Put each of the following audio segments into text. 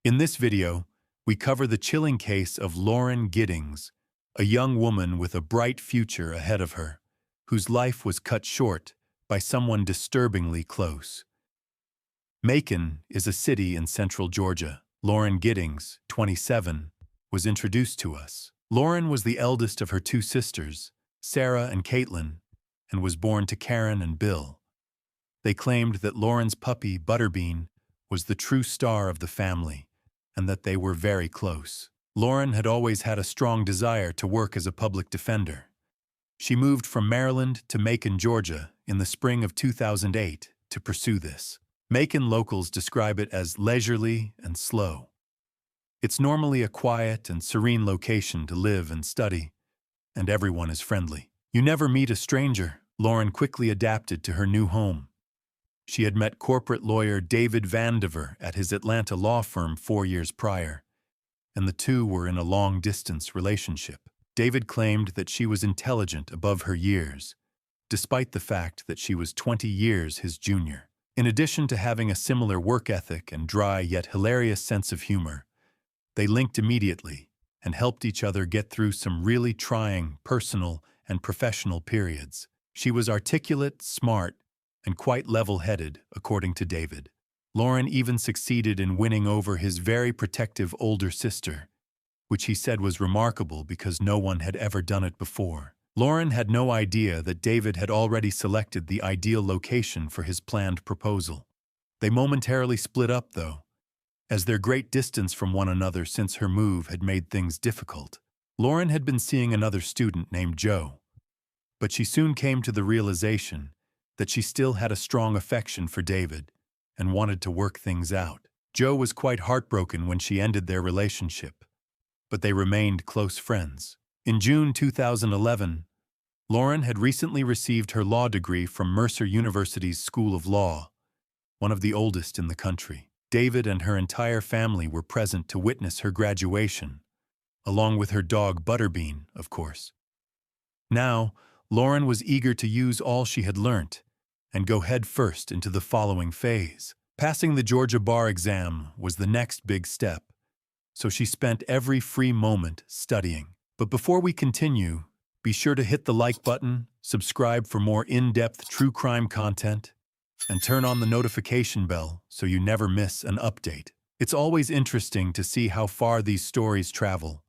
In this video, we cover the chilling case of Lauren Giddings, a young woman with a bright future ahead of her, whose life was cut short by someone disturbingly close. Macon is a city in central Georgia. Lauren Giddings, 27, was introduced to us. Lauren was the eldest of her two sisters, Sarah and Caitlin, and was born to Karen and Bill. They claimed that Lauren's puppy, Butterbean, was the true star of the family, and that they were very close. Lauren had always had a strong desire to work as a public defender. She moved from Maryland to Macon, Georgia, in the spring of 2008 to pursue this. Macon locals describe it as leisurely and slow. It's normally a quiet and serene location to live and study, and everyone is friendly. You never meet a stranger. Lauren quickly adapted to her new home. She had met corporate lawyer David Vandiver at his Atlanta law firm 4 years prior, and the two were in a long-distance relationship. David claimed that she was intelligent above her years, despite the fact that she was 20 years his junior. In addition to having a similar work ethic and dry yet hilarious sense of humor, they linked immediately and helped each other get through some really trying personal and professional periods. She was articulate, smart, and quite level-headed, according to David. Lauren even succeeded in winning over his very protective older sister, which he said was remarkable because no one had ever done it before. Lauren had no idea that David had already selected the ideal location for his planned proposal. They momentarily split up, though, as their great distance from one another since her move had made things difficult. Lauren had been seeing another student named Joe, but she soon came to the realization that she still had a strong affection for David and wanted to work things out. Joe was quite heartbroken when she ended their relationship, but they remained close friends. In June 2011, Lauren had recently received her law degree from Mercer University's School of Law, one of the oldest in the country. David and her entire family were present to witness her graduation, along with her dog Butterbean, of course. Now, Lauren was eager to use all she had learnt and go headfirst into the following phase. Passing the Georgia bar exam was the next big step, so she spent every free moment studying. But before we continue, be sure to hit the like button, subscribe for more in-depth true crime content, and turn on the notification bell so you never miss an update. It's always interesting to see how far these stories travel,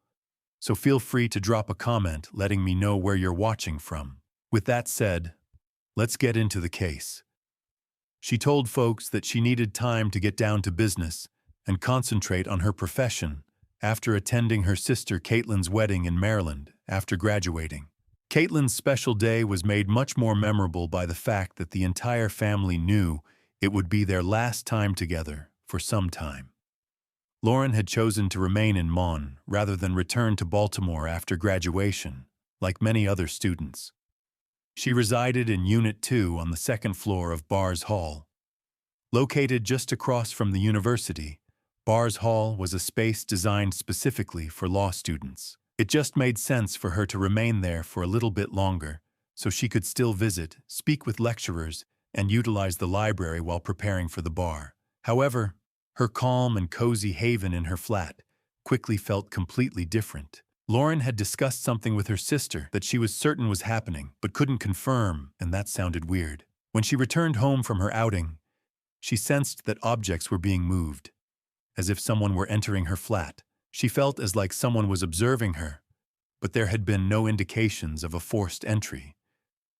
so feel free to drop a comment letting me know where you're watching from. With that said, let's get into the case. She told folks that she needed time to get down to business and concentrate on her profession after attending her sister Caitlin's wedding in Maryland after graduating. Caitlin's special day was made much more memorable by the fact that the entire family knew it would be their last time together for some time. Lauren had chosen to remain in Mon rather than return to Baltimore after graduation, like many other students. She resided in Unit 2 on the second floor of Bars Hall. Located just across from the university, Bars Hall was a space designed specifically for law students. It just made sense for her to remain there for a little bit longer, so she could still visit, speak with lecturers, and utilize the library while preparing for the bar. However, her calm and cozy haven in her flat quickly felt completely different. Lauren had discussed something with her sister that she was certain was happening, but couldn't confirm, and that sounded weird. When she returned home from her outing, she sensed that objects were being moved, as if someone were entering her flat. She felt as like someone was observing her, but there had been no indications of a forced entry,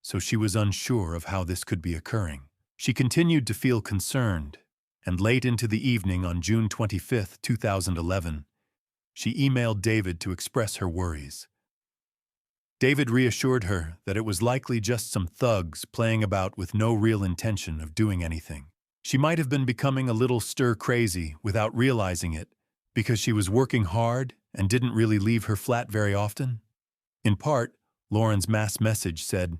so she was unsure of how this could be occurring. She continued to feel concerned, and late into the evening on June 25, 2011, she emailed David to express her worries. David reassured her that it was likely just some thugs playing about with no real intention of doing anything. She might have been becoming a little stir-crazy without realizing it because she was working hard and didn't really leave her flat very often. In part, Lauren's mass message said,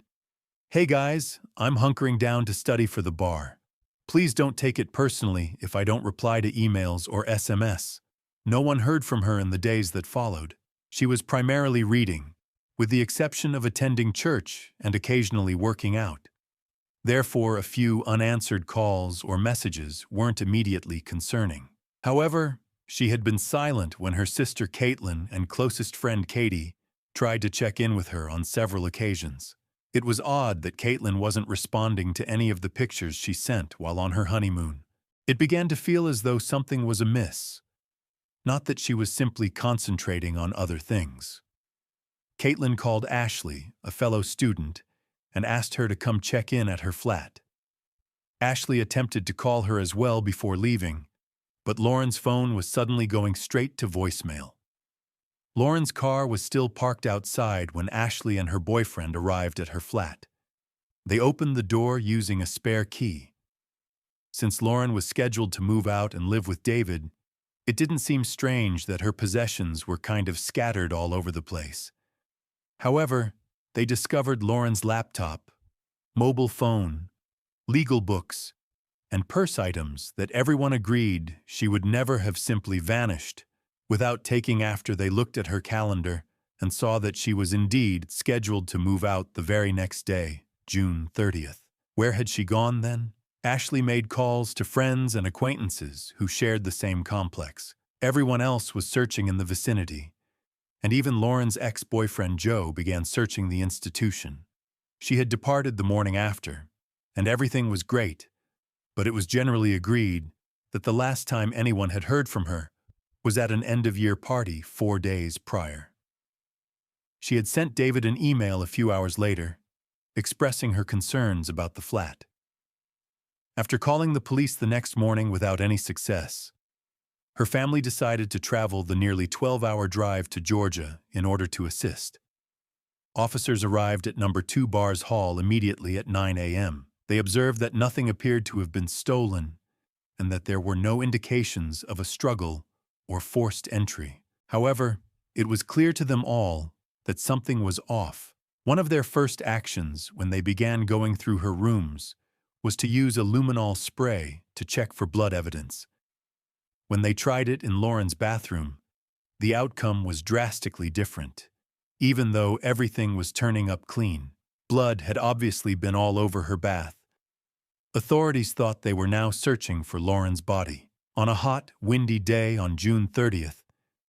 "Hey guys, I'm hunkering down to study for the bar. Please don't take it personally if I don't reply to emails or SMS." No one heard from her in the days that followed. She was primarily reading, with the exception of attending church and occasionally working out. Therefore, a few unanswered calls or messages weren't immediately concerning. However, She had been silent when her sister Caitlin and closest friend Katie tried to check in with her on several occasions. It was odd that Caitlin wasn't responding to any of the pictures she sent while on her honeymoon. It began to feel as though something was amiss, not that she was simply concentrating on other things. Caitlin called Ashley, a fellow student, and asked her to come check in at her flat. Ashley attempted to call her as well before leaving, but Lauren's phone was suddenly going straight to voicemail. Lauren's car was still parked outside when Ashley and her boyfriend arrived at her flat. They opened the door using a spare key. Since Lauren was scheduled to move out and live with David, it didn't seem strange that her possessions were kind of scattered all over the place. However, they discovered Lauren's laptop, mobile phone, legal books, and purse items that everyone agreed she would never have simply vanished without taking after they looked at her calendar and saw that she was indeed scheduled to move out the very next day, June 30th. Where had she gone then? Ashley made calls to friends and acquaintances who shared the same complex. Everyone else was searching in the vicinity, and even Lauren's ex-boyfriend Joe began searching the institution. She had departed the morning after, and everything was great, but it was generally agreed that the last time anyone had heard from her was at an end-of-year party 4 days prior. She had sent David an email a few hours later, expressing her concerns about the flat. After calling the police the next morning without any success, her family decided to travel the nearly 12-hour drive to Georgia in order to assist. Officers arrived at No. 2 Bars Hall immediately at 9 a.m. They observed that nothing appeared to have been stolen and that there were no indications of a struggle or forced entry. However, it was clear to them all that something was off. One of their first actions when they began going through her rooms was to use a luminol spray to check for blood evidence. When they tried it in Lauren's bathroom, the outcome was drastically different. Even though everything was turning up clean, blood had obviously been all over her bath. Authorities thought they were now searching for Lauren's body. On a hot, windy day on June 30th,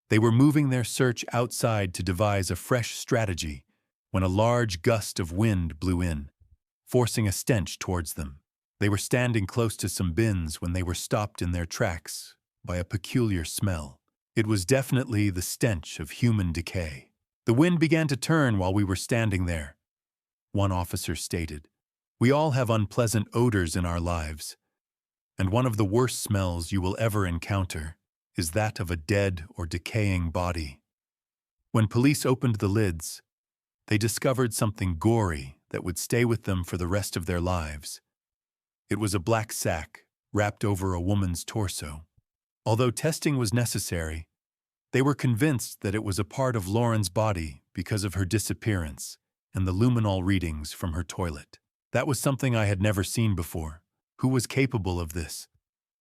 they were moving their search outside to devise a fresh strategy when a large gust of wind blew in, forcing a stench towards them. They were standing close to some bins when they were stopped in their tracks by a peculiar smell. It was definitely the stench of human decay. "The wind began to turn while we were standing there," one officer stated. "We all have unpleasant odors in our lives, and one of the worst smells you will ever encounter is that of a dead or decaying body." When police opened the lids, they discovered something gory that would stay with them for the rest of their lives. It was a black sack wrapped over a woman's torso. Although testing was necessary, they were convinced that it was a part of Lauren's body because of her disappearance and the luminol readings from her toilet. That was something I had never seen before. Who was capable of this?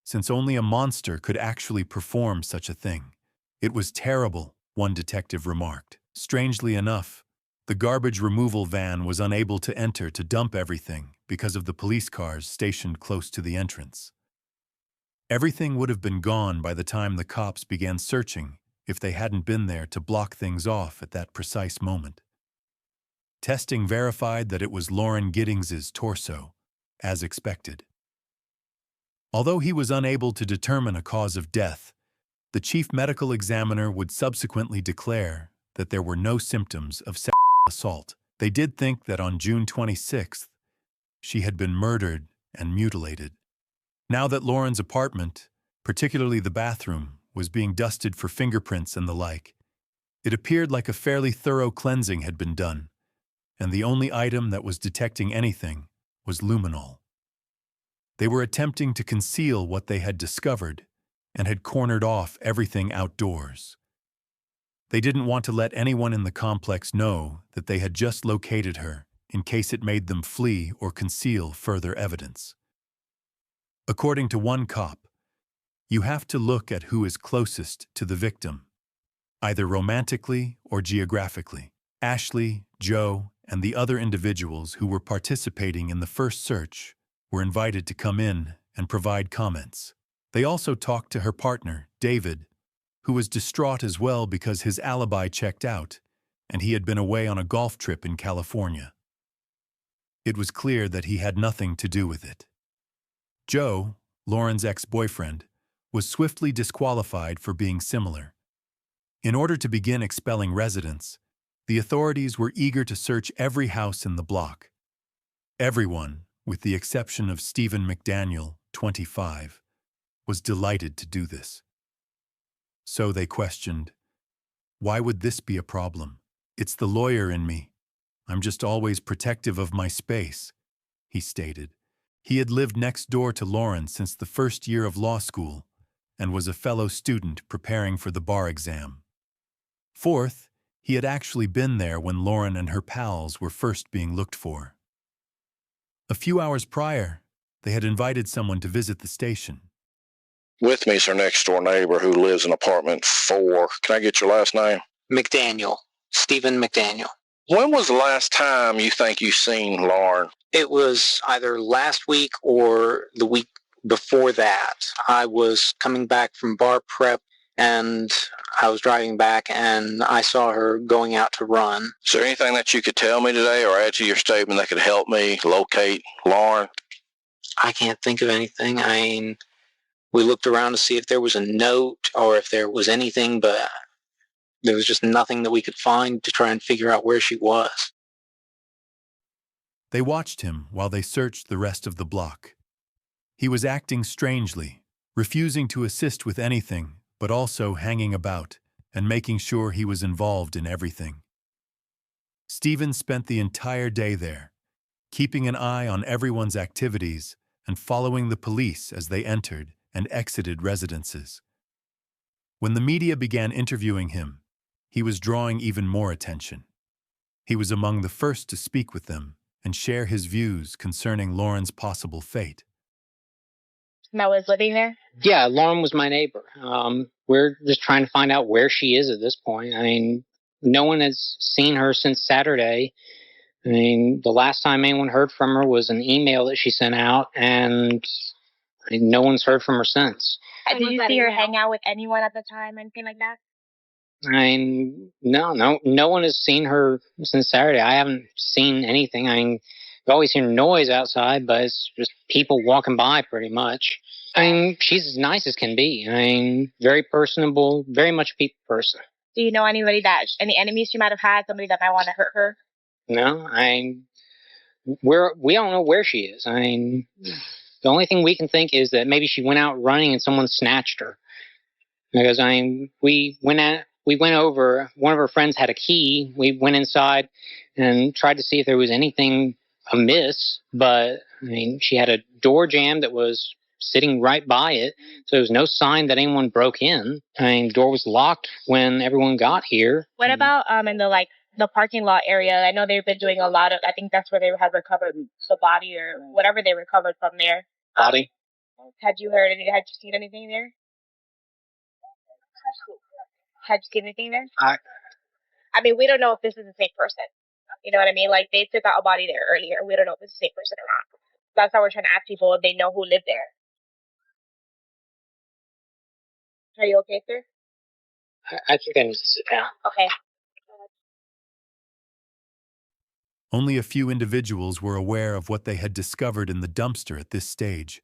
Since only a monster could actually perform such a thing. "It was terrible," one detective remarked. Strangely enough, the garbage removal van was unable to enter to dump everything because of the police cars stationed close to the entrance. Everything would have been gone by the time the cops began searching if they hadn't been there to block things off at that precise moment. Testing verified that it was Lauren Giddings' torso, as expected. Although he was unable to determine a cause of death, the chief medical examiner would subsequently declare that there were no symptoms of sexual assault. They did think that on June 26th, she had been murdered and mutilated. Now that Lauren's apartment, particularly the bathroom, was being dusted for fingerprints and the like, it appeared like a fairly thorough cleansing had been done, and the only item that was detecting anything was luminol. They were attempting to conceal what they had discovered and had cornered off everything outdoors. They didn't want to let anyone in the complex know that they had just located her in case it made them flee or conceal further evidence. According to one cop, you have to look at who is closest to the victim, either romantically or geographically. Ashley, Joe, and the other individuals who were participating in the first search were invited to come in and provide comments. They also talked to her partner, David, who was distraught as well because his alibi checked out, and he had been away on a golf trip in California. It was clear that he had nothing to do with it. Joe, Lauren's ex-boyfriend, was swiftly disqualified for being similar. In order to begin expelling residents, the authorities were eager to search every house in the block. Everyone, with the exception of Stephen McDaniel, 25, was delighted to do this. So they questioned, "Why would this be a problem? It's the lawyer in me. I'm just always protective of my space," he stated. He had lived next door to Lauren since the first year of law school and was a fellow student preparing for the bar exam. Fourth, he had actually been there when Lauren and her pals were first being looked for. A few hours prior, they had invited someone to visit the station. With me is her next-door neighbor who lives in apartment 4. Can I get your last name? McDaniel. Stephen McDaniel. When was the last time you think you seen Lauren? It was either last week or the week before that. I was coming back from bar prep, and I was driving back, and I saw her going out to run. Is there anything that you could tell me today or add to your statement that could help me locate Lauren? I can't think of anything. I mean, we looked around to see if there was a note or if there was anything, but there was just nothing that we could find to try and figure out where she was. They watched him while they searched the rest of the block. He was acting strangely, refusing to assist with anything, but also hanging about and making sure he was involved in everything. Stephen spent the entire day there, keeping an eye on everyone's activities and following the police as they entered and exited residences. When the media began interviewing him, he was drawing even more attention. He was among the first to speak with them and share his views concerning Lauren's possible fate. That was living there? Yeah, Lauren was my neighbor. We're just trying to find out where she is at this point. I mean, no one has seen her since Saturday. I mean, the last time anyone heard from her was an email that she sent out, and no one's heard from her since. Did you see her hang out with anyone at the time, anything like that? I mean, no one has seen her since Saturday. I haven't seen anything. I mean, you always hear noise outside, but it's just people walking by pretty much. I mean, she's as nice as can be. I mean, very personable, very much a people person. Do you know anybody any enemies she might have had, somebody that might want to hurt her? No, we don't know where she is. I mean, the only thing we can think is that maybe she went out running and someone snatched her. Because I mean, we went over. One of her friends had a key. We went inside and tried to see if there was anything amiss. But I mean, she had a door jamb that was sitting right by it, so there was no sign that anyone broke in. I mean, the door was locked when everyone got here. What about in the parking lot area? I know they've been doing a lot of. I think that's where they had recovered the body or whatever they recovered from there. Body. Had you heard anything? Had you seen anything there? Had you seen anything there? I mean, we don't know if this is the same person. You know what I mean? Like, they took out a body there earlier. We don't know if it's the same person or not. That's how we're trying to ask people if they know who lived there. Are you okay, sir? I think I need to sit down. Okay. Only a few individuals were aware of what they had discovered in the dumpster at this stage,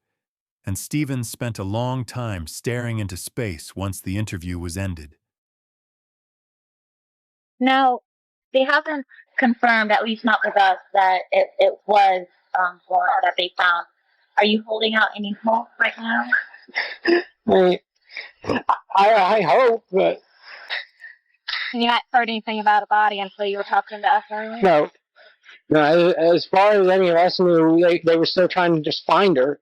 and Stephen spent a long time staring into space once the interview was ended. No, they haven't confirmed, at least not with us, that it was Lauren that they found. Are you holding out any hope right now? I hope, but... You hadn't heard anything about a body until you were talking to us earlier? No, as far as any of us knew, they were still trying to just find her.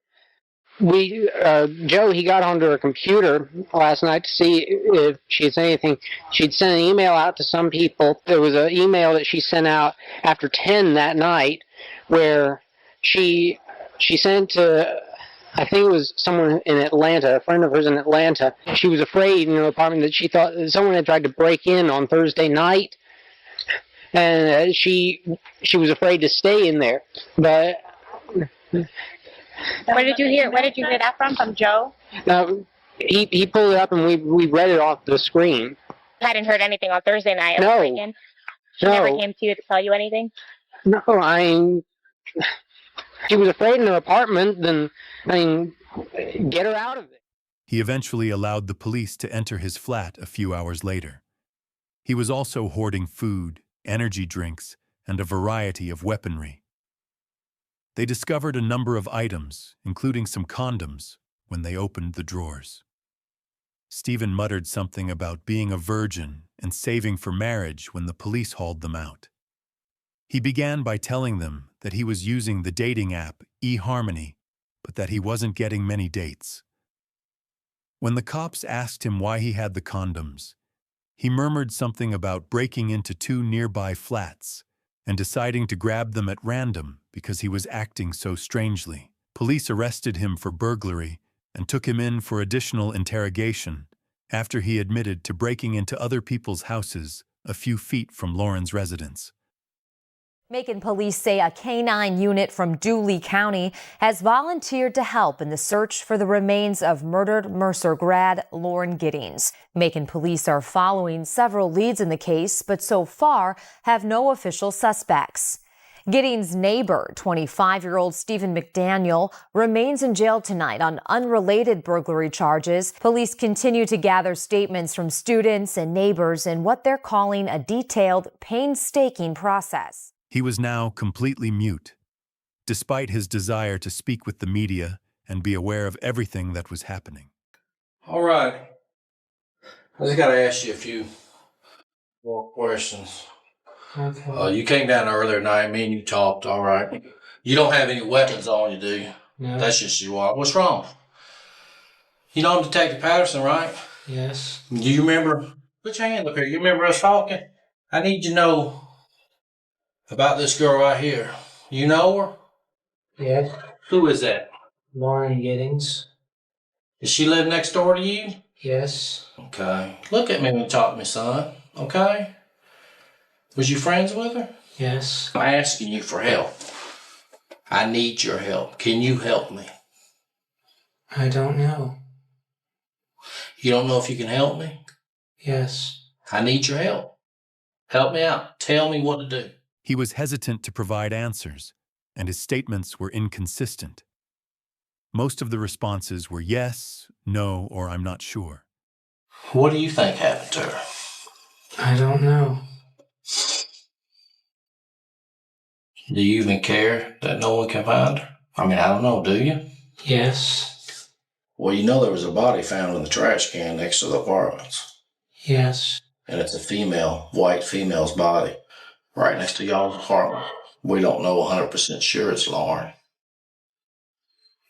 Joe, he got onto her computer last night to see if she had said anything. She'd sent an email out to some people. There was an email that she sent out after 10 that night where she sent to, I think it was someone in Atlanta, a friend of hers in Atlanta. She was afraid in her apartment that she thought that someone had tried to break in on Thursday night. And she was afraid to stay in there. But Where did you hear that from? From Joe? Now, He pulled it up and we read it off the screen. I hadn't heard anything on Thursday night. No. She never came to you to tell you anything? No, she was afraid in her apartment, then, get her out of it. He eventually allowed the police to enter his flat a few hours later. He was also hoarding food, energy drinks, and a variety of weaponry. They discovered a number of items, including some condoms, when they opened the drawers. Stephen muttered something about being a virgin and saving for marriage when the police hauled them out. He began by telling them that he was using the dating app eHarmony, but that he wasn't getting many dates. When the cops asked him why he had the condoms, he murmured something about breaking into 2 nearby flats and deciding to grab them at random because he was acting so strangely. Police arrested him for burglary and took him in for additional interrogation after he admitted to breaking into other people's houses a few feet from Lauren's residence. Macon police say a K-9 unit from Dooley County has volunteered to help in the search for the remains of murdered Mercer grad Lauren Giddings. Macon police are following several leads in the case, but so far have no official suspects. Giddings' neighbor, 25-year-old Stephen McDaniel, remains in jail tonight on unrelated burglary charges. Police continue to gather statements from students and neighbors in what they're calling a detailed, painstaking process. He was now completely mute, despite his desire to speak with the media and be aware of everything that was happening. All right. I just got to ask you a few more questions. Okay. You came down earlier tonight, me and you talked, all right. You don't have any weapons on you, do you? No. That's just you are. What's wrong? You know I'm Detective Patterson, right? Yes. Do you remember? Put your hand up here. You remember us talking? I need you to know about this girl right here. You know her? Yes. Who is that? Lauren Giddings. Does she live next door to you? Yes. Okay. Look at me when you talk to me, son. Okay? Was you friends with her? Yes. I'm asking you for help. I need your help. Can you help me? I don't know. You don't know if you can help me? Yes. I need your help. Help me out. Tell me what to do. He was hesitant to provide answers, and his statements were inconsistent. Most of the responses were yes, no, or I'm not sure. What do you think happened to her? I don't know. Do you even care that no one can find her? I mean, I don't know, do you? Yes. Well, you know there was a body found in the trash can next to the apartments. Yes. And it's a female, white female's body, right next to y'all's apartment. We don't know 100% sure it's Lauren,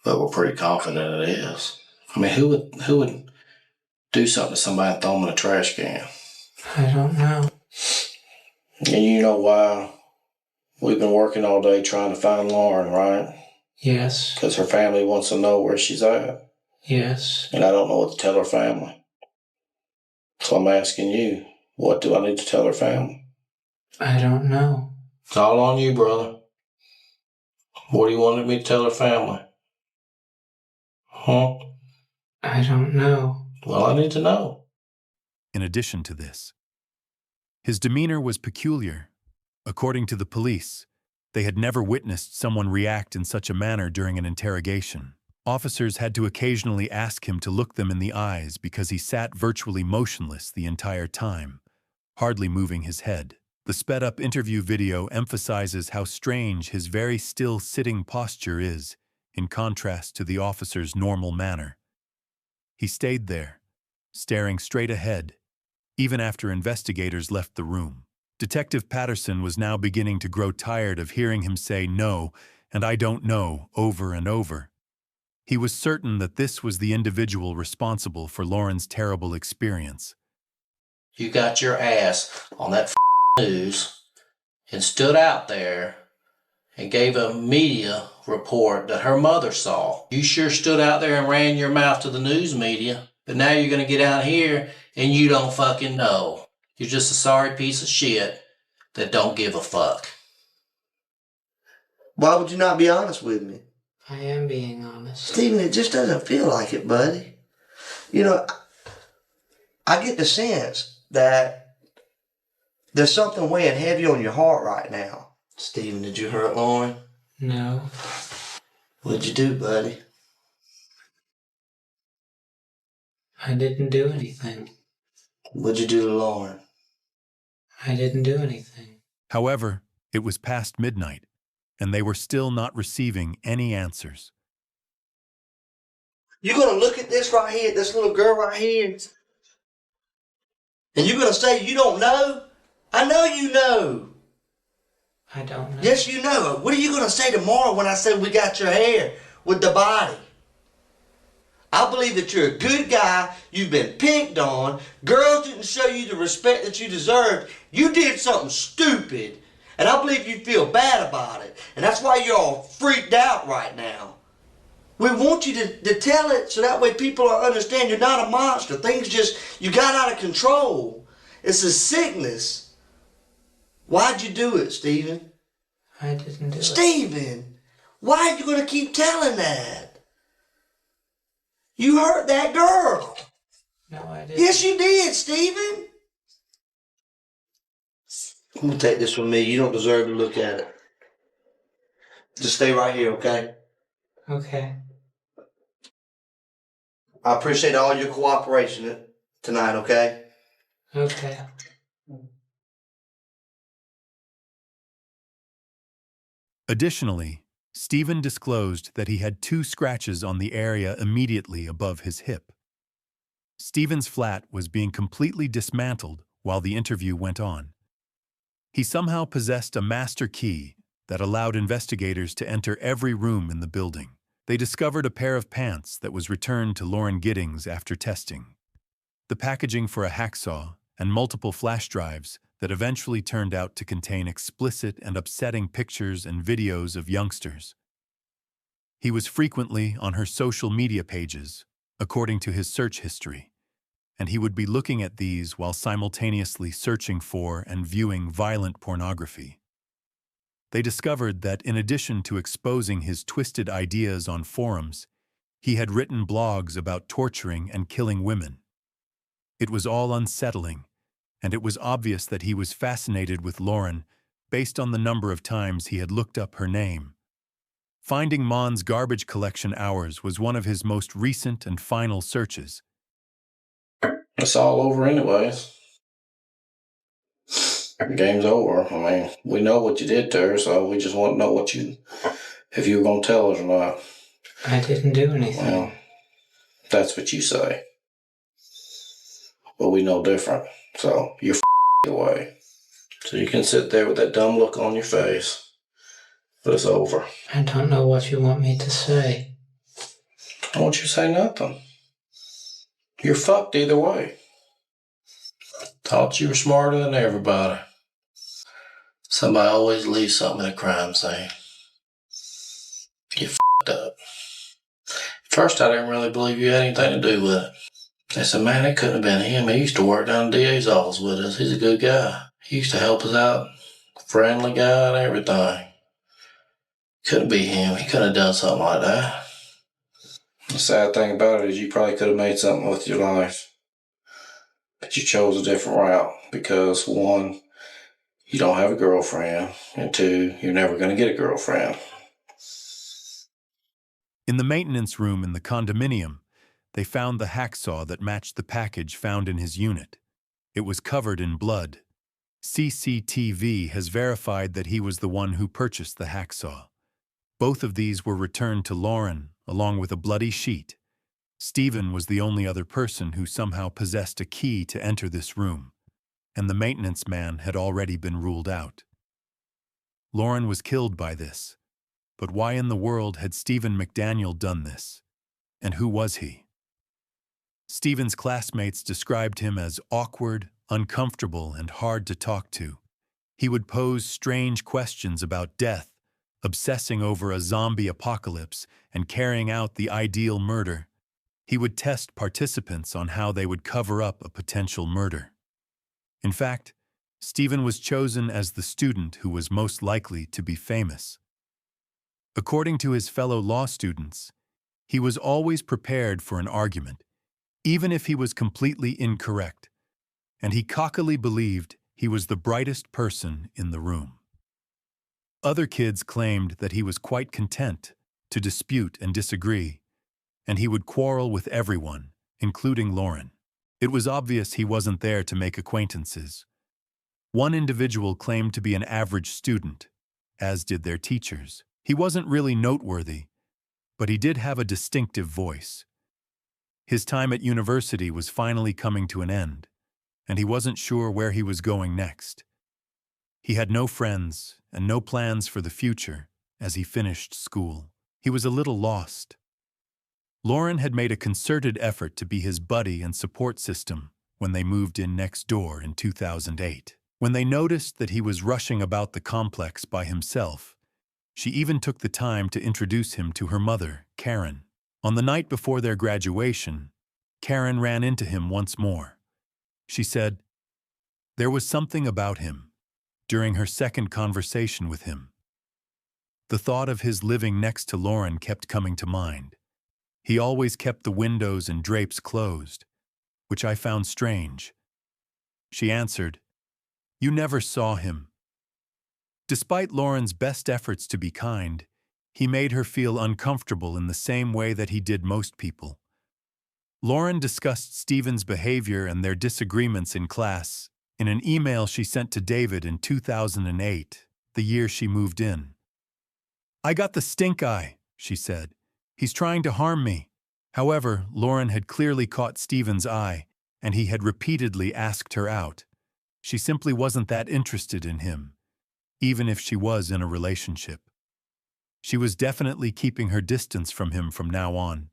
but we're pretty confident it is. I mean, who would do something to somebody and throw them in a trash can? I don't know. And you know why we've been working all day trying to find Lauren, right? Yes. Because her family wants to know where she's at. Yes. And I don't know what to tell her family. So I'm asking you, what do I need to tell her family? I don't know. It's all on you, brother. What do you want me to tell her family? Huh? I don't know. Well, I need to know. In addition to this, his demeanor was peculiar. According to the police, they had never witnessed someone react in such a manner during an interrogation. Officers had to occasionally ask him to look them in the eyes because he sat virtually motionless the entire time, hardly moving his head. The sped-up interview video emphasizes how strange his very still sitting posture is, in contrast to the officer's normal manner. He stayed there, staring straight ahead, even after investigators left the room. Detective Patterson was now beginning to grow tired of hearing him say no and I don't know over and over. He was certain that this was the individual responsible for Lauren's terrible experience. You got your ass on that news and stood out there and gave a media report that her mother saw. You sure stood out there and ran your mouth to the news media, but now you're going to get out here and you don't fucking know. You're just a sorry piece of shit that don't give a fuck. Why would you not be honest with me? I am being honest. Stephen, it just doesn't feel like it, buddy. You know, I get the sense that there's something weighing heavy on your heart right now. Stephen, did you hurt Lauren? No. What'd you do, buddy? I didn't do anything. What'd you do to Lauren? I didn't do anything. However, it was past midnight, and they were still not receiving any answers. You're going to look at this right here, this little girl right here, and you're going to say you don't know? I know you know. I don't know. Yes, you know. What are you going to say tomorrow when I say we got your hair with the body? I believe that you're a good guy. You've been picked on. Girls didn't show you the respect that you deserved. You did something stupid. And I believe you feel bad about it. And that's why you're all freaked out right now. We want you to tell it so that way people understand you're not a monster. Things just, you got out of control. It's a sickness. Why'd you do it, Stephen? I didn't do it. Stephen, why are you going to keep telling that? You hurt that girl. No, I didn't. Yes, you did, Stephen. I'm going to take this from me. You don't deserve to look at it. Just stay right here, okay? Okay. I appreciate all your cooperation tonight, okay? Okay. Additionally, Stephen disclosed that he had 2 scratches on the area immediately above his hip. Stephen's flat was being completely dismantled while the interview went on. He somehow possessed a master key that allowed investigators to enter every room in the building. They discovered a pair of pants that was returned to Lauren Giddings after testing, the packaging for a hacksaw, and multiple flash drives that eventually turned out to contain explicit and upsetting pictures and videos of youngsters. He was frequently on her social media pages, according to his search history, and he would be looking at these while simultaneously searching for and viewing violent pornography. They discovered that in addition to exposing his twisted ideas on forums, he had written blogs about torturing and killing women. It was all unsettling, and it was obvious that he was fascinated with Lauren based on the number of times he had looked up her name. Finding Mon's garbage collection hours was one of his most recent and final searches. It's all over anyways. The game's over. I mean, we know what you did to her, so we just want to know if you were going to tell us or not. I didn't do anything. Well, that's what you say. But we know different, so you're away. So you can sit there with that dumb look on your face. But it's over. I don't know what you want me to say. I want you to say nothing. You're fucked either way. Thought you were smarter than everybody. Somebody always leaves something in a crime scene. You fucked up. At first, I didn't really believe you had anything to do with it. I said, man, it couldn't have been him. He used to work down the DA's office with us. He's a good guy. He used to help us out. Friendly guy and everything. Couldn't be him. He couldn't have done something like that. The sad thing about it is you probably could have made something with your life. But you chose a different route because, 1, you don't have a girlfriend, and 2, you're never going to get a girlfriend. In the maintenance room in the condominium, they found the hacksaw that matched the package found in his unit. It was covered in blood. CCTV has verified that he was the one who purchased the hacksaw. Both of these were returned to Lauren, along with a bloody sheet. Stephen was the only other person who somehow possessed a key to enter this room, and the maintenance man had already been ruled out. Lauren was killed by this, but why in the world had Stephen McDaniel done this? And who was he? Stephen's classmates described him as awkward, uncomfortable, and hard to talk to. He would pose strange questions about death, obsessing over a zombie apocalypse and carrying out the ideal murder. He would test participants on how they would cover up a potential murder. In fact, Stephen was chosen as the student who was most likely to be famous. According to his fellow law students, he was always prepared for an argument. even if he was completely incorrect, and he cockily believed he was the brightest person in the room. Other kids claimed that he was quite content to dispute and disagree, and he would quarrel with everyone, including Lauren. It was obvious he wasn't there to make acquaintances. One individual claimed to be an average student, as did their teachers. He wasn't really noteworthy, but he did have a distinctive voice. His time at university was finally coming to an end, and he wasn't sure where he was going next. He had no friends and no plans for the future as he finished school. He was a little lost. Lauren had made a concerted effort to be his buddy and support system when they moved in next door in 2008. When they noticed that he was rushing about the complex by himself, she even took the time to introduce him to her mother, Karen. On the night before their graduation, Karen ran into him once more. She said, there was something about him during her second conversation with him. The thought of his living next to Lauren kept coming to mind. He always kept the windows and drapes closed, which I found strange. She answered, you never saw him. Despite Lauren's best efforts to be kind, he made her feel uncomfortable in the same way that he did most people. Lauren discussed Stephen's behavior and their disagreements in class in an email she sent to David in 2008, the year she moved in. I got the stink eye, she said. He's trying to harm me. However, Lauren had clearly caught Stephen's eye, and he had repeatedly asked her out. She simply wasn't that interested in him, even if she was in a relationship. She was definitely keeping her distance from him from now on,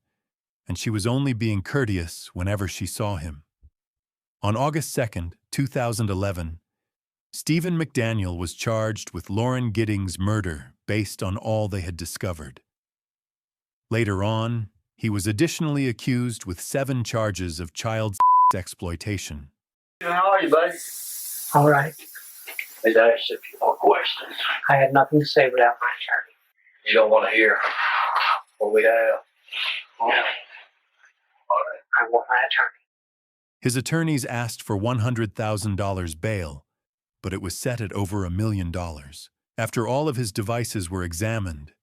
and she was only being courteous whenever she saw him. On August 2, 2011, Stephen McDaniel was charged with Lauren Giddings' murder based on all they had discovered. Later on, he was additionally accused with 7 charges of child exploitation. How are you, buddy? All right. Let's ask you a few more questions. I had nothing to say without my attorney. You don't want to hear what we have? No. All right. I want my attorney. His attorneys asked for $100,000 bail, but it was set at over $1 million. After all of his devices were examined,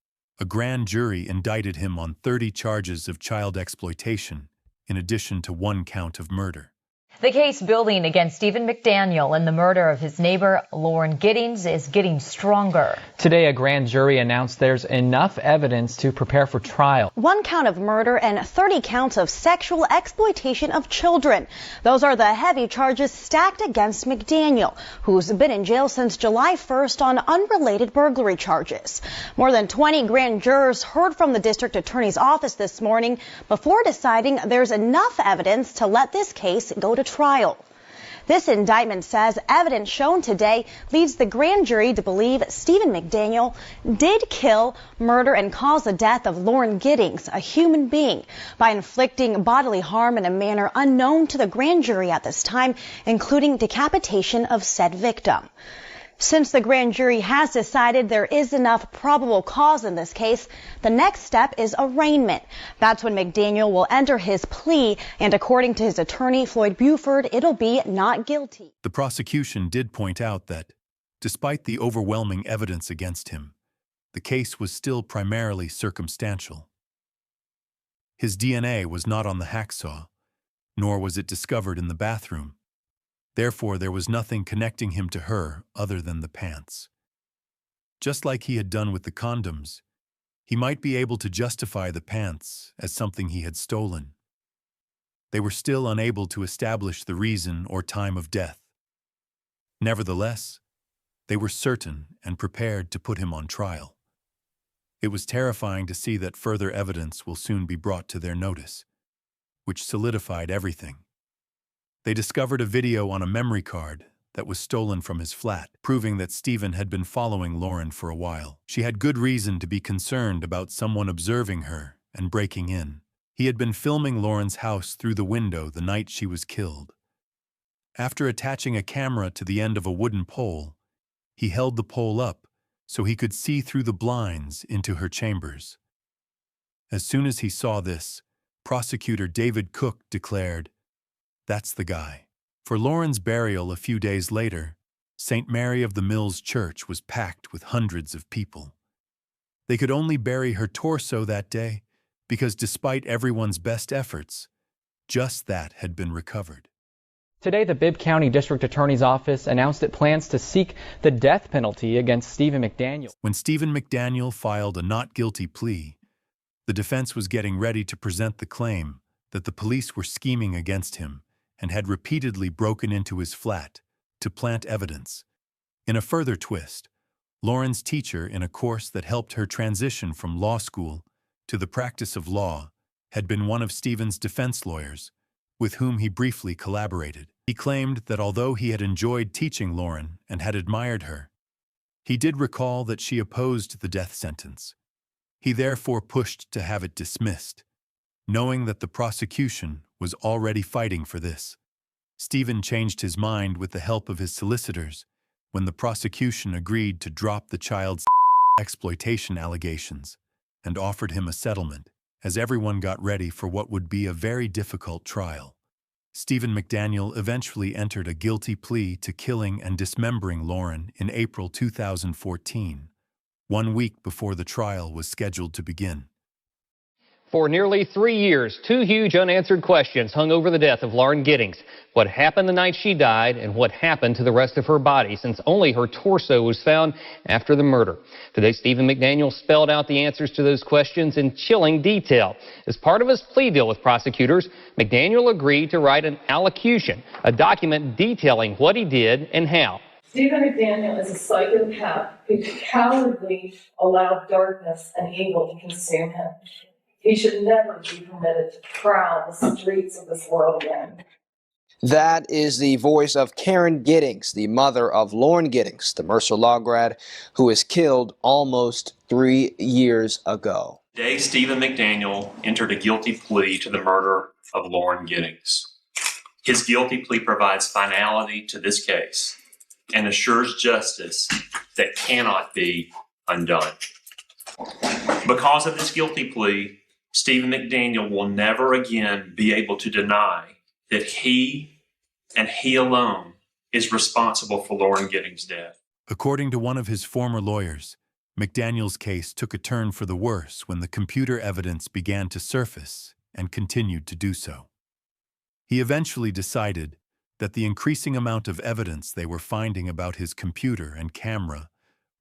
a grand jury indicted him on 30 charges of child exploitation, in addition to 1 count of murder. The case building against Stephen McDaniel and the murder of his neighbor, Lauren Giddings, is getting stronger. Today, a grand jury announced there's enough evidence to prepare for trial. 1 count of murder and 30 counts of sexual exploitation of children. Those are the heavy charges stacked against McDaniel, who's been in jail since July 1st on unrelated burglary charges. More than 20 grand jurors heard from the district attorney's office this morning before deciding there's enough evidence to let this case go to trial. This indictment says evidence shown today leads the grand jury to believe Stephen McDaniel did kill, murder, and cause the death of Lauren Giddings, a human being, by inflicting bodily harm in a manner unknown to the grand jury at this time, including decapitation of said victim. Since the grand jury has decided there is enough probable cause in this case, the next step is arraignment. That's when McDaniel will enter his plea, and according to his attorney, Floyd Buford, it'll be not guilty. The prosecution did point out that, despite the overwhelming evidence against him, the case was still primarily circumstantial. His DNA was not on the hacksaw, nor was it discovered in the bathroom. Therefore, there was nothing connecting him to her other than the pants. Just like he had done with the condoms, he might be able to justify the pants as something he had stolen. They were still unable to establish the reason or time of death. Nevertheless, they were certain and prepared to put him on trial. It was terrifying to see that further evidence will soon be brought to their notice, which solidified everything. They discovered a video on a memory card that was stolen from his flat, proving that Stephen had been following Lauren for a while. She had good reason to be concerned about someone observing her and breaking in. He had been filming Lauren's house through the window the night she was killed. After attaching a camera to the end of a wooden pole, he held the pole up so he could see through the blinds into her chambers. As soon as he saw this, prosecutor David Cook declared, "That's the guy." For Lauren's burial a few days later, St. Mary of the Mills Church was packed with hundreds of people. They could only bury her torso that day because despite everyone's best efforts, just that had been recovered. Today, the Bibb County District Attorney's Office announced it plans to seek the death penalty against Stephen McDaniel. When Stephen McDaniel filed a not guilty plea, the defense was getting ready to present the claim that the police were scheming against him and had repeatedly broken into his flat to plant evidence. In a further twist, Lauren's teacher in a course that helped her transition from law school to the practice of law had been one of Stephen's defense lawyers, with whom he briefly collaborated. He claimed that although he had enjoyed teaching Lauren and had admired her, he did recall that she opposed the death sentence. He therefore pushed to have it dismissed, knowing that the prosecution was already fighting for this. Stephen changed his mind with the help of his solicitors when the prosecution agreed to drop the child's exploitation allegations and offered him a settlement, as everyone got ready for what would be a very difficult trial. Stephen McDaniel eventually entered a guilty plea to killing and dismembering Lauren in April 2014, 1 week before the trial was scheduled to begin. For nearly 3 years, 2 huge unanswered questions hung over the death of Lauren Giddings. What happened the night she died and what happened to the rest of her body, since only her torso was found after the murder. Today, Stephen McDaniel spelled out the answers to those questions in chilling detail. As part of his plea deal with prosecutors, McDaniel agreed to write an allocution, a document detailing what he did and how. Stephen McDaniel is a psychopath who cowardly allowed darkness and evil to consume him. He should never be permitted to prowl the streets of this world again. That is the voice of Karen Giddings, the mother of Lauren Giddings, the Mercer Law grad who was killed almost 3 years ago. Today, Stephen McDaniel entered a guilty plea to the murder of Lauren Giddings. His guilty plea provides finality to this case and assures justice that cannot be undone. Because of this guilty plea, Stephen McDaniel will never again be able to deny that he and he alone is responsible for Lauren Giddings' death. According to one of his former lawyers, McDaniel's case took a turn for the worse when the computer evidence began to surface and continued to do so. He eventually decided that the increasing amount of evidence they were finding about his computer and camera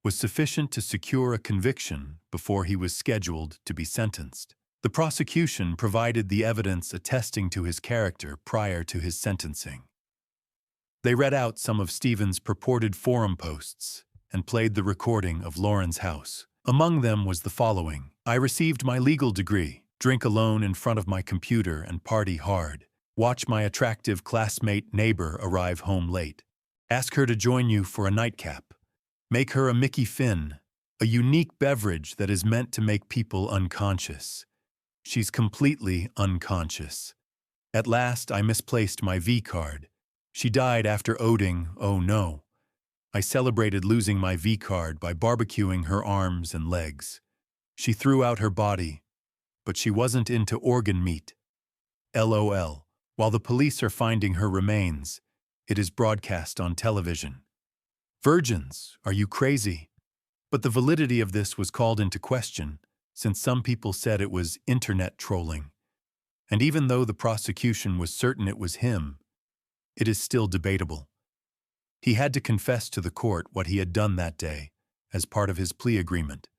was sufficient to secure a conviction before he was scheduled to be sentenced. The prosecution provided the evidence attesting to his character prior to his sentencing. They read out some of Stephen's purported forum posts and played the recording of Lauren's house. Among them was the following: "I received my legal degree, drink alone in front of my computer and party hard. Watch my attractive classmate neighbor arrive home late. Ask her to join you for a nightcap. Make her a Mickey Finn, a unique beverage that is meant to make people unconscious. She's completely unconscious. At last, I misplaced my V-card. She died after owing, oh no. I celebrated losing my V-card by barbecuing her arms and legs. She threw out her body, but she wasn't into organ meat. LOL. While the police are finding her remains, it is broadcast on television. Virgins, are you crazy?" But the validity of this was called into question, since some people said it was internet trolling. And even though the prosecution was certain it was him, it is still debatable. He had to confess to the court what he had done that day as part of his plea agreement,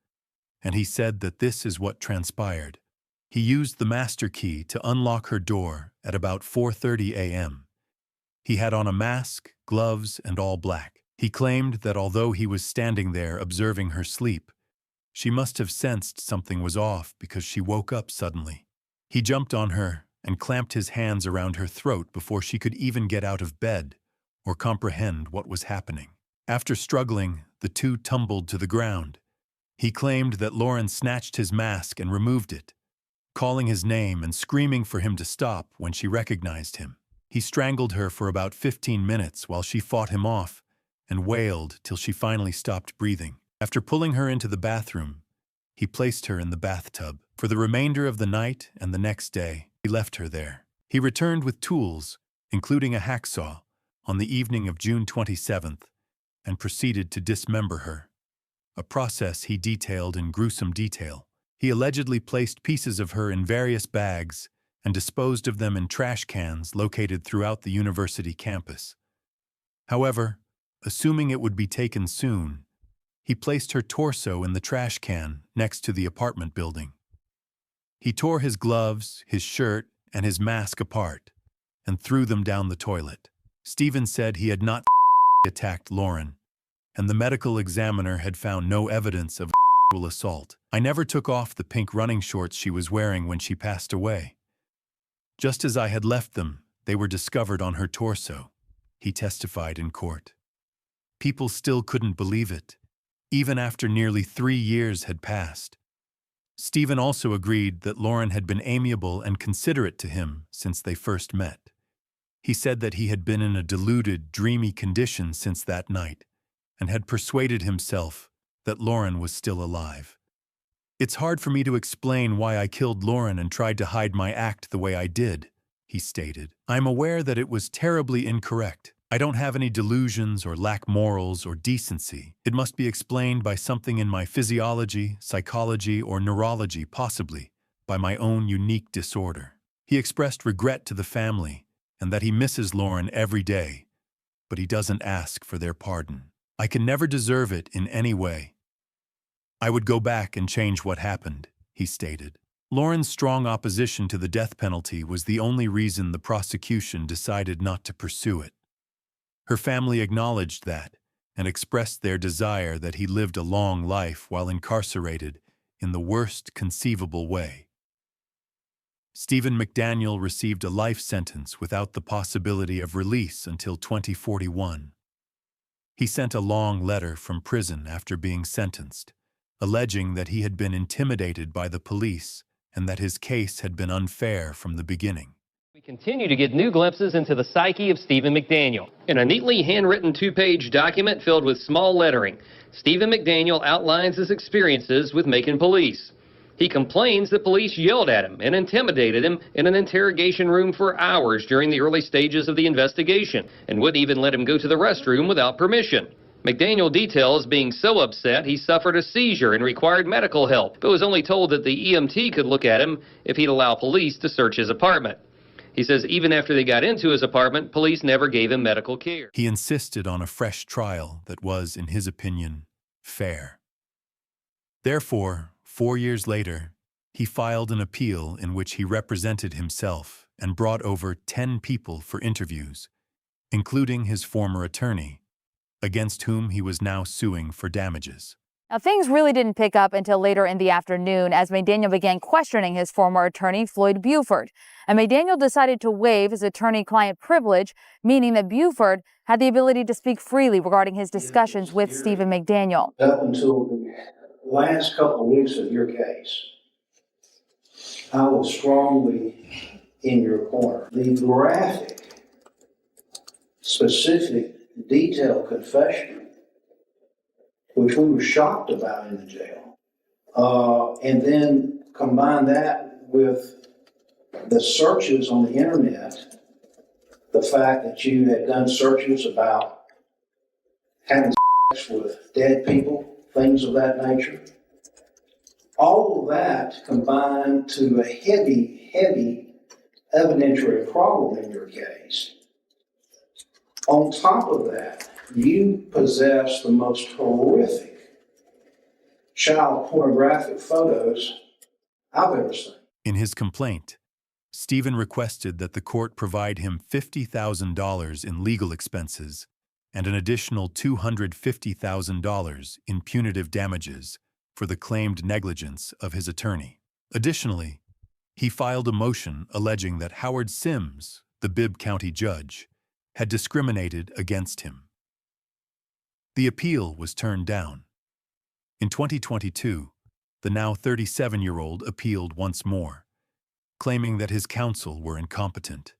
and he said that this is what transpired. He used the master key to unlock her door at about 4:30 a.m. He had on a mask, gloves, and all black. He claimed that although he was standing there observing her sleep, she must have sensed something was off because she woke up suddenly. He jumped on her and clamped his hands around her throat before she could even get out of bed or comprehend what was happening. After struggling, the two tumbled to the ground. He claimed that Lauren snatched his mask and removed it, calling his name and screaming for him to stop when she recognized him. He strangled her for about 15 minutes while she fought him off and wailed till she finally stopped breathing. After pulling her into the bathroom, he placed her in the bathtub. For the remainder of the night and the next day, He left her there. He returned with tools, including a hacksaw, on the evening of June 27th, and proceeded to dismember her, a process he detailed in gruesome detail. He allegedly placed pieces of her in various bags and disposed of them in trash cans located throughout the university campus. However, assuming it would be taken soon, he placed her torso in the trash can next to the apartment building. He tore his gloves, his shirt, and his mask apart and threw them down the toilet. Stephen said he had not attacked Lauren, and the medical examiner had found no evidence of sexual assault. I never took off the pink running shorts she was wearing when she passed away. Just as I had left them, they were discovered on her torso, he testified in court. People still couldn't believe it, even after nearly 3 years had passed. Stephen also agreed that Lauren had been amiable and considerate to him since they first met. He said that he had been in a deluded, dreamy condition since that night and had persuaded himself that Lauren was still alive. "It's hard for me to explain why I killed Lauren and tried to hide my act the way I did," he stated. "I'm aware that it was terribly incorrect. I don't have any delusions or lack morals or decency. It must be explained by something in my physiology, psychology, or neurology, possibly by my own unique disorder." He expressed regret to the family and that he misses Lauren every day, but he doesn't ask for their pardon. "I can never deserve it in any way. I would go back and change what happened," he stated. Lauren's strong opposition to the death penalty was the only reason the prosecution decided not to pursue it. Her family acknowledged that and expressed their desire that he lived a long life while incarcerated in the worst conceivable way. Stephen McDaniel received a life sentence without the possibility of release until 2041. He sent a long letter from prison after being sentenced, alleging that he had been intimidated by the police and that his case had been unfair from the beginning. We continue to get new glimpses into the psyche of Stephen McDaniel. In a neatly handwritten 2-page document filled with small lettering, Stephen McDaniel outlines his experiences with Macon police. He complains that police yelled at him and intimidated him in an interrogation room for hours during the early stages of the investigation and wouldn't even let him go to the restroom without permission. McDaniel details being so upset he suffered a seizure and required medical help, but was only told that the EMT could look at him if he'd allow police to search his apartment. He says even after they got into his apartment, police never gave him medical care. He insisted on a fresh trial that was, in his opinion, fair. Therefore, 4 years later, he filed an appeal in which he represented himself and brought over 10 people for interviews, including his former attorney, against whom he was now suing for damages. Now, things really didn't pick up until later in the afternoon as McDaniel began questioning his former attorney, Floyd Buford. And McDaniel decided to waive his attorney-client privilege, meaning that Buford had the ability to speak freely regarding his discussions with Stephen McDaniel. Up until the last couple of weeks of your case, I was strongly in your corner. The graphic, specific, detailed confession, which we were shocked about in the jail. And then combine that with the searches on the internet, the fact that you had done searches about having sex with dead people, things of that nature. All of that combined to a heavy evidentiary problem in your case. On top of that, you possess the most horrific child pornographic photos I've ever seen. In his complaint, Stephen requested that the court provide him $50,000 in legal expenses and an additional $250,000 in punitive damages for the claimed negligence of his attorney. Additionally, he filed a motion alleging that Howard Sims, the Bibb County judge, had discriminated against him. The appeal was turned down. In 2022, the now 37-year-old appealed once more, claiming that his counsel were incompetent,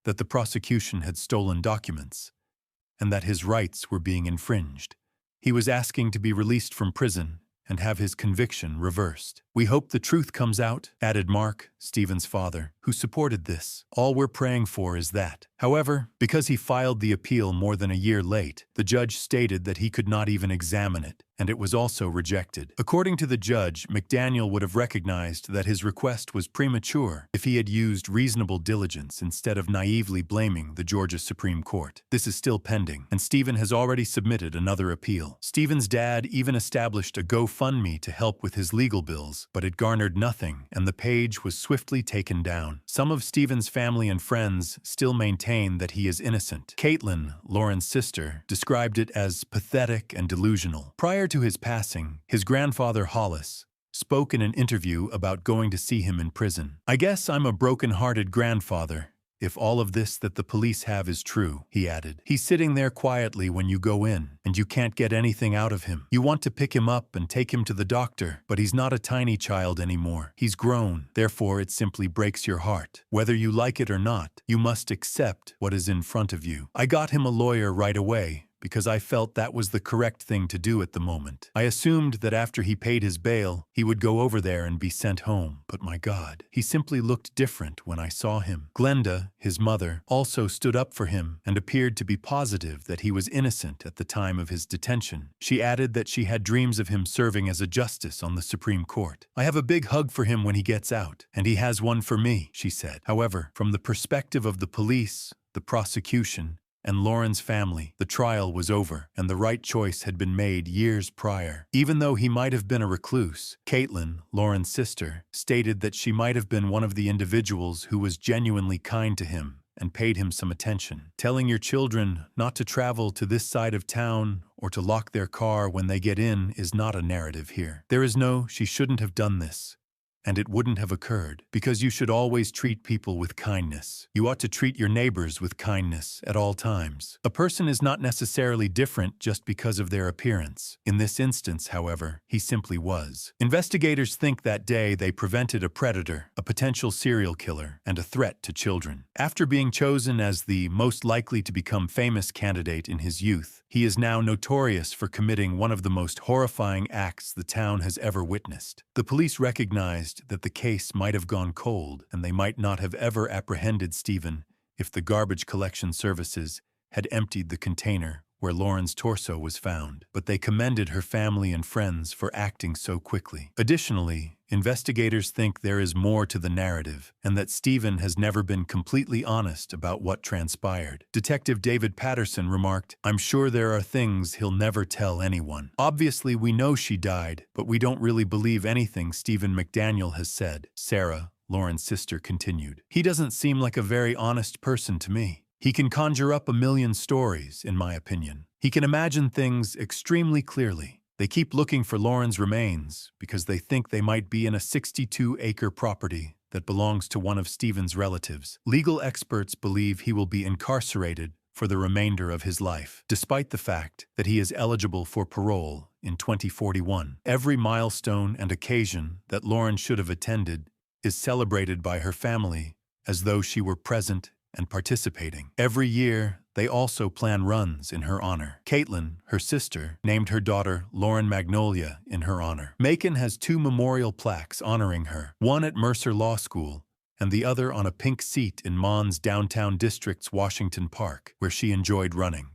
that the prosecution had stolen documents, and that his rights were being infringed. He was asking to be released from prison and have his conviction reversed. We hope the truth comes out, added Mark, Stephen's father, who supported this. All we're praying for is that. However, because he filed the appeal more than a year late, the judge stated that he could not even examine it, and it was also rejected. According to the judge, McDaniel would have recognized that his request was premature if he had used reasonable diligence instead of naively blaming the Georgia Supreme Court. This is still pending, and Stephen has already submitted another appeal. Stephen's dad even established a GoFundMe to help with his legal bills, but it garnered nothing, and the page was swiftly taken down. Some of Stephen's family and friends still maintain that he is innocent. Caitlin, Lauren's sister, described it as pathetic and delusional. Prior to his passing, his grandfather Hollis spoke in an interview about going to see him in prison. "I guess I'm a broken-hearted grandfather, if all of this that the police have is true," he added. "He's sitting there quietly when you go in, and you can't get anything out of him. You want to pick him up and take him to the doctor, but he's not a tiny child anymore. He's grown. Therefore, it simply breaks your heart. Whether you like it or not, you must accept what is in front of you. I got him a lawyer right away, because I felt that was the correct thing to do at the moment. I assumed that after he paid his bail, he would go over there and be sent home. But my God, he simply looked different when I saw him." Glenda, his mother, also stood up for him and appeared to be positive that he was innocent at the time of his detention. She added that she had dreams of him serving as a justice on the Supreme Court. "I have a big hug for him when he gets out, and he has one for me," she said. However, from the perspective of the police, the prosecution, and Lauren's family, the trial was over, and the right choice had been made years prior. Even though he might have been a recluse, Caitlin, Lauren's sister, stated that she might have been one of the individuals who was genuinely kind to him and paid him some attention. Telling your children not to travel to this side of town or to lock their car when they get in is not a narrative here. There is no, she shouldn't have done this, and it wouldn't have occurred, because you should always treat people with kindness. You ought to treat your neighbors with kindness at all times. A person is not necessarily different just because of their appearance. In this instance, however, he simply was. Investigators think that day they prevented a predator, a potential serial killer, and a threat to children. After being chosen as the most likely to become famous candidate in his youth, he is now notorious for committing one of the most horrifying acts the town has ever witnessed. The police recognized that the case might have gone cold, and they might not have ever apprehended Stephen if the garbage collection services had emptied the container where Lauren's torso was found. But they commended her family and friends for acting so quickly. Additionally, investigators think there is more to the narrative, and that Stephen has never been completely honest about what transpired. Detective David Patterson remarked, "I'm sure there are things he'll never tell anyone. Obviously, we know she died, but we don't really believe anything Stephen McDaniel has said." Sarah, Lauren's sister, continued, "He doesn't seem like a very honest person to me. He can conjure up a million stories, in my opinion. He can imagine things extremely clearly. They keep looking for Lauren's remains because they think they might be in a 62-acre property that belongs to one of Stephen's relatives. Legal experts believe he will be incarcerated for the remainder of his life, despite the fact that he is eligible for parole in 2041. Every milestone and occasion that Lauren should have attended is celebrated by her family as though she were present and participating. Every year, they also plan runs in her honor. Caitlin, her sister, named her daughter Lauren Magnolia in her honor. Macon has 2 memorial plaques honoring her, one at Mercer Law School and the other on a pink seat in Mon's downtown district's Washington Park, where she enjoyed running.